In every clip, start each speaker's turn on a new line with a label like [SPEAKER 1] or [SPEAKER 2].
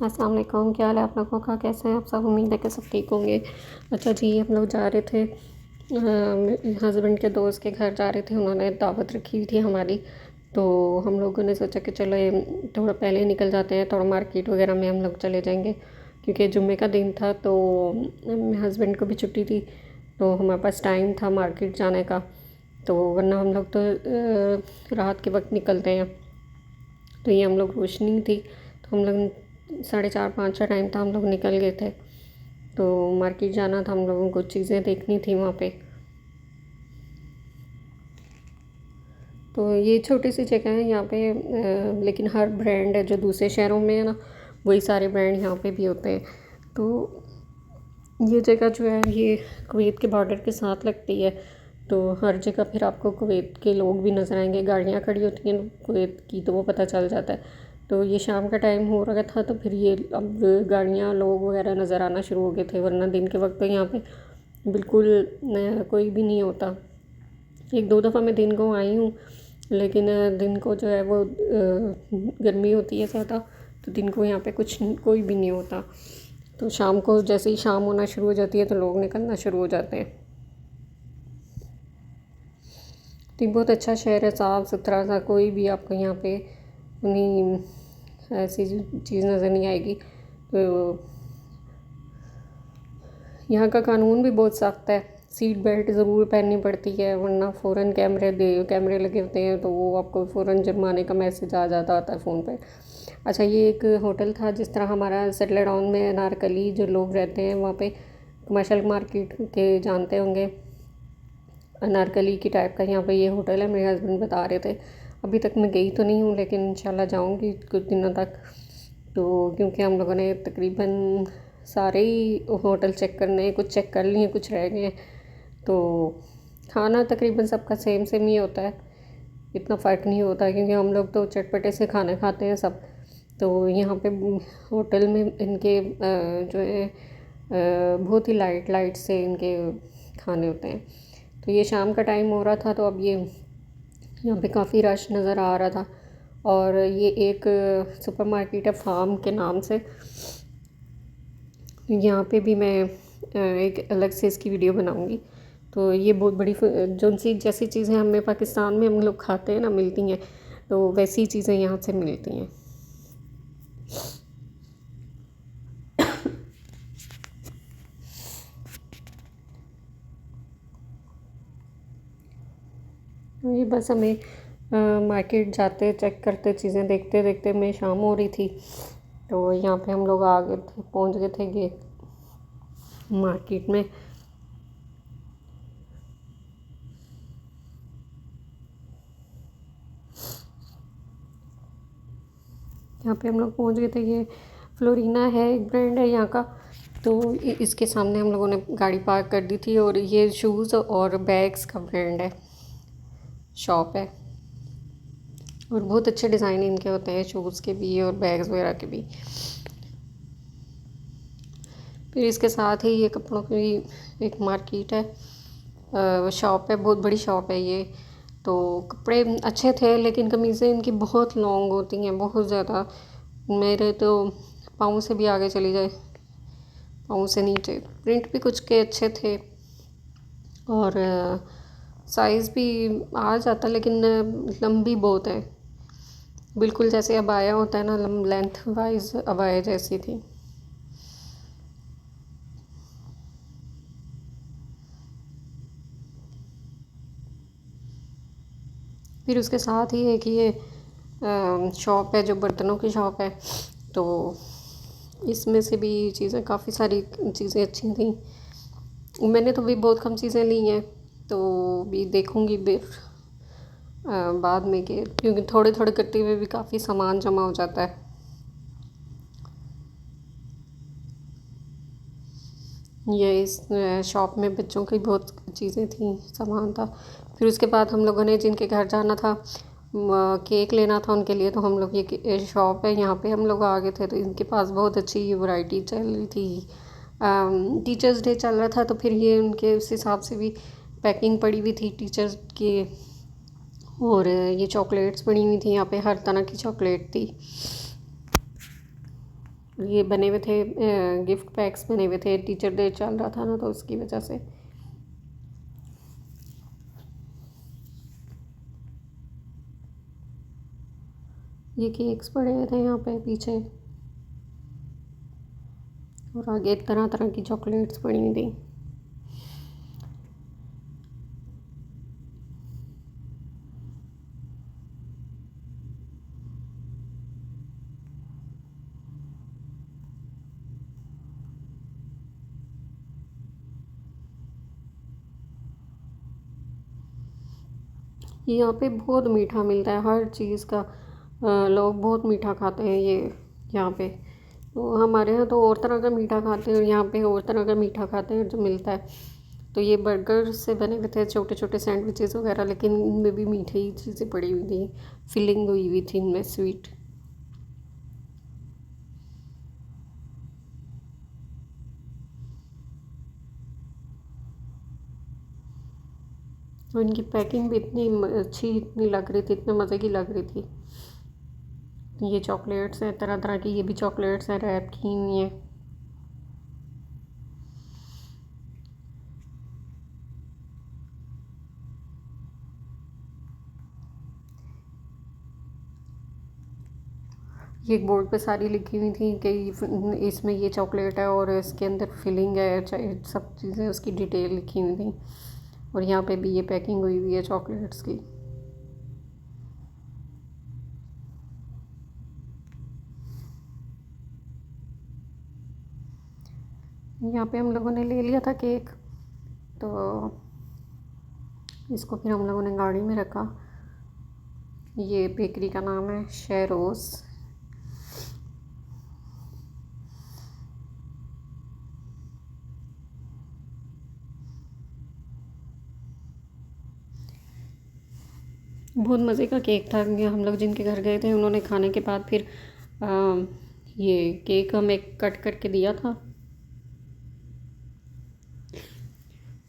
[SPEAKER 1] अस्सलाम वालेकुम, क्या हाल है आप लोगों का? कैसे हैं आप सब? उम्मीद है कि सब ठीक होंगे। अच्छा जी, हम लोग जा रहे थे हस्बैंड के दोस्त के घर जा रहे थे। उन्होंने दावत रखी हुई थी हमारी, तो हम लोगों ने सोचा कि चलो ये थोड़ा पहले निकल जाते हैं, थोड़ा मार्केट वगैरह में हम लोग चले जाएंगे, क्योंकि जुम्मे का दिन था तो हस्बैंड को भी छुट्टी थी, तो हमारे पास टाइम था मार्केट जाने का। तो वरना हम लोग तो रात के वक्त निकलते हैं, तो ये हम लोग रोशनी थी तो हम लोग 4:30-5 का टाइम था, हम लोग निकल गए थे। तो मार्केट जाना था हम लोगों को, चीज़ें देखनी थी वहाँ पे। तो ये छोटी सी जगह है यहाँ पे, लेकिन हर ब्रांड है जो दूसरे शहरों में है ना, वही सारे ब्रांड यहाँ पे भी होते हैं। तो ये जगह जो है ये कुवैत के बॉर्डर के साथ लगती है, तो हर जगह फिर आपको कुवैत के लोग भी नज़र आएंगे। गाड़ियाँ खड़ी होती हैं कुवैत की, तो वो पता चल जाता है। तो ये शाम का टाइम हो रहा था, तो फिर ये अब गाड़ियाँ लोग वगैरह नज़र आना शुरू हो गए थे, वरना दिन के वक्त तो यहाँ पे बिल्कुल कोई भी नहीं होता। एक दो दफ़ा मैं दिन को आई हूँ, लेकिन दिन को जो है वो गर्मी होती है ज़्यादा, तो दिन को यहाँ पे कोई भी नहीं होता। तो शाम को जैसे ही शाम होना शुरू हो जाती है तो लोग निकलना शुरू हो जाते हैं। तो बहुत अच्छा शहर है, साफ़ सुथरा सा, कोई भी आपको यहाँ पे नहीं ऐसी चीज़ नज़र नहीं आएगी। तो यहाँ का कानून भी बहुत सख्त है, सीट बेल्ट ज़रूर पहननी पड़ती है, वरना फ़ौरन कैमरे लगे होते हैं, तो वो आपको फ़ौरन जुर्माने का मैसेज आ जाता होता है फ़ोन पे। अच्छा, ये एक होटल था जिस तरह हमारा सेटल डाउन में अनारकली जो लोग रहते हैं वहाँ पे कमर्शियल मार्केट के जानते होंगे, अनारकली की टाइप का यहाँ पे ये होटल है। मेरे हस्बैंड बता रहे थे, अभी तक मैं गई तो नहीं हूँ, लेकिन इंशाल्लाह जाऊँगी कुछ दिनों तक। तो क्योंकि हम लोगों ने तकरीबन सारे ही होटल चेक करने, कुछ चेक कर लिए, कुछ रह गए। तो खाना तकरीबन सबका सेम सेम ही होता है, इतना फ़र्क नहीं होता, क्योंकि हम लोग तो चटपटे से खाने खाते हैं सब। तो यहाँ पे होटल में इनके जो है बहुत ही लाइट लाइट से इनके खाने होते हैं। तो ये शाम का टाइम हो रहा था, तो अब ये यहाँ पे काफ़ी रश नज़र आ रहा था। और ये एक सुपरमार्केट है फार्म के नाम से, यहाँ पे भी मैं एक अलग से इसकी वीडियो बनाऊंगी। तो ये बहुत बड़ी जो सी जैसी चीज़ें हमें पाकिस्तान में हम लोग खाते हैं ना मिलती हैं, तो वैसी चीज़ें यहाँ से मिलती हैं। ये बस हमें मार्केट जाते चेक करते चीज़ें देखते देखते में शाम हो रही थी, तो यहाँ पे हम लोग आ गए थे, पहुँच गए थे ये मार्केट में। यहाँ पे हम लोग पहुँच गए थे, ये फ्लोरीना है, एक ब्रांड है यहाँ का। तो इसके सामने हम लोगों ने गाड़ी पार्क कर दी थी, और ये शूज़ और बैग्स का ब्रांड है, शॉप है, और बहुत अच्छे डिज़ाइन इनके होते हैं, शूज़ के भी और बैग्स वगैरह के भी। फिर इसके साथ ही ये कपड़ों की एक मार्केट है, शॉप है, बहुत बड़ी शॉप है ये। तो कपड़े अच्छे थे, लेकिन कमीज़ें इनकी बहुत लॉन्ग होती हैं, बहुत ज़्यादा, मेरे तो पाँव से भी आगे चली जाए, पाँव से नीचे। प्रिंट भी कुछ के अच्छे थे, और साइज़ भी आ जाता, लेकिन लंबी बहुत है, बिल्कुल जैसे अबाया होता है ना, लेंथ वाइज अबाया जैसी थी। फिर उसके साथ ही है कि ये शॉप है जो बर्तनों की शॉप है, तो इसमें से भी चीज़ें, काफ़ी सारी चीज़ें अच्छी थी। मैंने तो भी बहुत कम चीज़ें ली हैं, तो भी देखूँगी बाद में, क्योंकि थोड़े थोड़े करते हुए भी काफ़ी सामान जमा हो जाता है। ये इस शॉप में बच्चों की बहुत चीज़ें थी, सामान था। फिर उसके बाद हम लोगों ने जिनके घर जाना था, केक लेना था उनके लिए, तो हम लोग ये शॉप है यहाँ पे हम लोग आ गए थे। तो इनके पास बहुत अच्छी वैरायटी चल रही थी, टीचर्स डे चल रहा था, तो फिर ये उनके उस हिसाब से भी पैकिंग पड़ी हुई थी टीचर्स के। और ये चॉकलेट्स पड़ी हुई थी यहाँ पे, हर तरह की चॉकलेट थी। ये बने हुए थे, गिफ्ट पैक्स बने हुए थे, टीचर डे चल रहा था ना तो उसकी वजह से। ये केक्स पड़े हुए थे यहाँ पे पीछे, और आगे तरह तरह की चॉकलेट्स पड़ी हुई थी। यहाँ पे बहुत मीठा मिलता है हर चीज़ का, लोग बहुत मीठा खाते हैं ये यहाँ पे। तो हमारे यहाँ तो और तरह का मीठा खाते हैं और यहाँ पे और तरह का मीठा खाते हैं जो मिलता है। तो ये बर्गर से बने हुए थे छोटे छोटे सैंडविचेस वगैरह, लेकिन इनमें भी मीठी चीज़ें पड़ी हुई थी, फिलिंग हुई हुई थी इनमें स्वीट। तो इनकी पैकिंग भी इतनी अच्छी इतनी लग रही थी, इतने मज़े की लग रही थी। ये चॉकलेट्स हैं तरह तरह की, ये भी चॉकलेट्स हैं रैप की हुई हैं। ये एक बोर्ड पे सारी लिखी हुई थी कि इसमें ये चॉकलेट है और इसके अंदर फिलिंग है, सब चीज़ें उसकी डिटेल लिखी हुई थी। और यहाँ पे भी ये पैकिंग हुई हुई है चॉकलेट्स की। यहाँ पे हम लोगों ने ले लिया था केक, तो इसको फिर हम लोगों ने गाड़ी में रखा। ये बेकरी का नाम है शेरोस। बहुत मज़े का केक था। ये हम लोग जिनके घर गए थे उन्होंने खाने के बाद फिर ये केक हमें कट करके दिया था,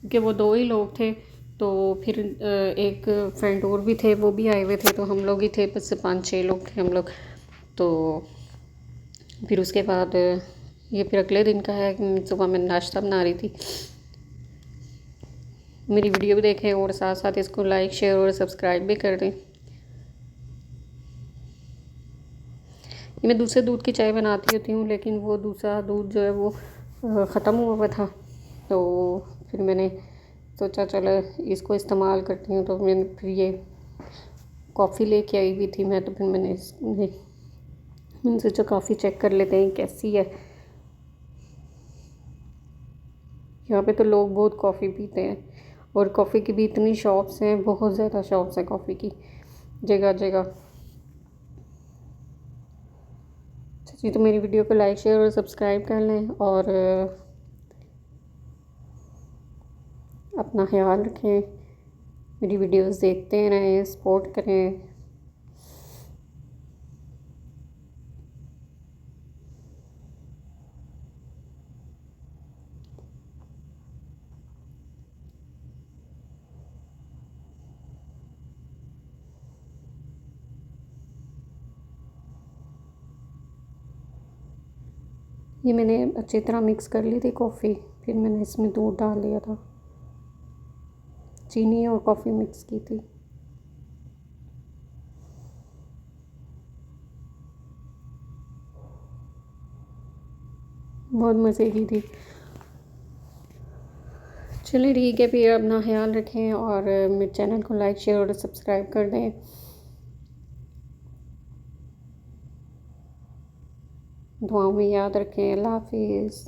[SPEAKER 1] क्योंकि वो दो ही लोग थे। तो फिर एक फ्रेंड और भी थे, वो भी आए हुए थे, तो हम लोग ही थे, बस 5-6 लोग थे हम लोग। तो फिर उसके बाद ये फिर अगले दिन का है कि सुबह मैं नाश्ता बना रही थी। मेरी वीडियो भी देखें और साथ साथ इसको लाइक शेयर और सब्सक्राइब भी कर दें। ये मैं दूसरे दूध की चाय बनाती होती हूँ, लेकिन वो दूसरा दूध जो है वो ख़त्म हुआ हुआ था, तो फिर मैंने सोचा चलो इसको इस्तेमाल करती हूँ। तो मैंने फिर ये कॉफ़ी लेके आई हुई थी मैं, तो फिर मैंने सोचा कॉफ़ी चेक कर लेते हैं कैसी है। यहाँ पे तो लोग बहुत कॉफ़ी पीते हैं, और कॉफ़ी की भी इतनी शॉप्स हैं, बहुत ज़्यादा शॉप्स हैं कॉफ़ी की जगह जगह। जी, तो मेरी वीडियो को लाइक शेयर और सब्सक्राइब कर लें, और अपना ख्याल रखें, मेरी वीडियोस देखते रहें, सपोर्ट करें। ये मैंने अच्छी तरह मिक्स कर ली थी कॉफ़ी, फिर मैंने इसमें दूध डाल दिया था, चीनी और कॉफ़ी मिक्स की थी। बहुत मज़े की थी। चलिए ठीक है, फिर अपना ख्याल रखें और मेरे चैनल को लाइक शेयर और सब्सक्राइब कर दें। दुआओं में याद रखें। अल्लाह हाफिज़।